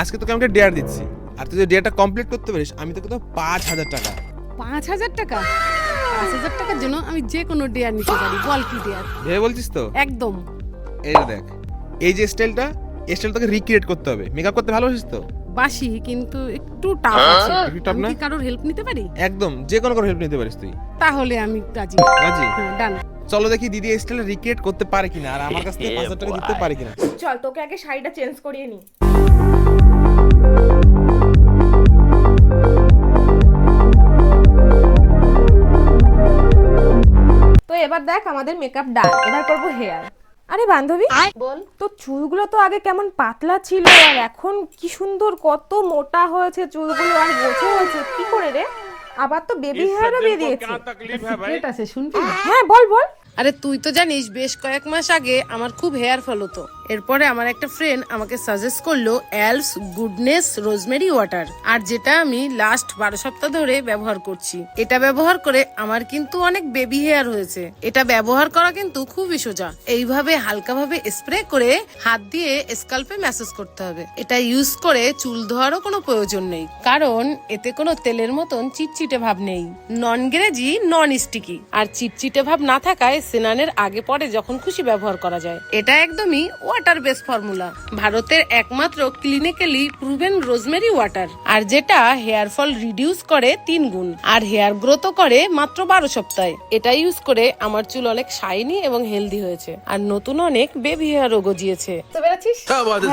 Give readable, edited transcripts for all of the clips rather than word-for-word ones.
আজকে তোকে আমাকে ডেয়ার দিচ্ছি, আর তুই যদি ডেয়ারটা কমপ্লিট করতে পারিস আমি তোকে তো 5,000 টাকা। 5,000 টাকা? 5,000 টাকার জন্য আমি যে কোনো ডেয়ার নিতে পারি, বল কি ডেয়ার? ভেবে বলছিস তো? একদম। এই যে দেখ, এই যে স্টাইলটা, এই স্টাইল তোকে রিক্রিয়েট করতে হবে। মেকআপ করতে ভালোবাসিস তো? বাসি, কিন্তু একটু টাফ আছে। একটু tough আমি না? কি কারোর হেল্প নিতে পারি? একদম, যে কোনো হেল্প নিতে পারিস তুই। তাহলে আমি রাজি। রাজি? হ্যাঁ, ডান। চলো দেখি দিদি এই স্টাইল রিক্রিয়েট করতে পারে কিনা, আর আমার কাছ থেকে 5,000 টাকা দিতে পারে কিনা। চল তোকে আগে শাড়িটা চেঞ্জ করিয়ে নি। তো এবার দেখ আমাদের মেকআপ ডান, এবার করব হেয়ার। আরে বান্ধবী বল, তো চুলগুলো তো আগে কেমন পাতলা ছিল আর এখন কি সুন্দর কত মোটা হয়েছে চুলগুলো, আর গোছে হয়েছে, কি করে রে? আবার তো বেবি হেয়ারও বেরিয়েছে। সিক্রেট আছে, শুনবি? হ্যাঁ বল বল। আরে তুই তো জানিস বেশ কয়েক মাস আগে আমার খুব হেয়ার ফল হতো। এরপরে আমার একটা ফ্রেন্ড আমাকে সাজেস্ট করলো এলস গুডনেস রোজমেরি ওয়াটার, আর যেটা আমি লাস্ট 12 সপ্তাহ ধরে ব্যবহার করছি। এটা ব্যবহার করে আমার কিন্তু অনেক বেবি হেয়ার হয়েছে। এটা ব্যবহার করা কিন্তু খুবই সোজা। এইভাবে হালকাভাবে স্প্রে করে হাত দিয়ে স্কাল্পে ম্যাসাজ করতে হবে। এটা ইউজ করে চুল ধোয়ারও কোনো প্রয়োজন নেই, কারণ এতে কোনো তেলের মতন চিটচিটে ভাব নেই। নন গ্রেজি, নন স্টিকি, আর চিটচিটে ভাব না থাকায় স্নানের আগে পরে যখন খুশি ব্যবহার করা যায়। এটা একদমই ওয়াটার বেস ফর্মুলা, ভারতের একমাত্র ক্লিনিক্যালি প্রুভেন রোজমেরি ওয়াটার, আর যেটা হেয়ার ফল রিডিউস করে 3 গুণ, আর হেয়ার গ্রোথও করে মাত্র 12 সপ্তাহে। এটা ইউজ করে আমার চুল অনেক শাইনি এবং হেলদি হয়েছে, আর নতুন অনেক বেবি হেয়ারও গজিয়েছে। তো বেরাচ্ছিস?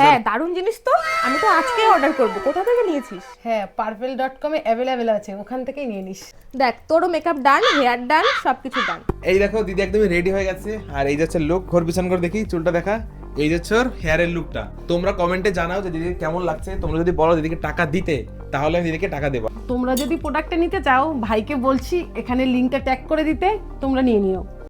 হ্যাঁ দারুণ জিনিস তো, আমি তো আজকে অর্ডার করব। কোথা থেকে নিয়েছিস? হ্যাঁ, পার্পেল.com এ অ্যাভেলেবেল আছে, ওখান থেকেই নিয়ে নিস। দেখ তোরও মেকআপ ডান, হেয়ার ডান, সবকিছু ডান। এই দেখো দিদি একদমই রেডি হয়ে গেছে, আর এই যাচ্ছে লুক। ঘর বিছান করে দেখি চুলটা দেখা। এই যাচ্ছে ওর হেয়ারের লুকটা। তোমরা কমেন্টে জানাও যে দিদিকে কেমন লাগছে। তোমরা যদি বলো দিদিকে টাকা দিতে, তাহলে আমি দিদিকে টাকা দেবো। তোমরা যদি প্রোডাক্টটা নিতে চাও, ভাইকে বলছি এখানে লিংকটা ট্যাগ করে দিতে, তোমরা নিয়ে নিও।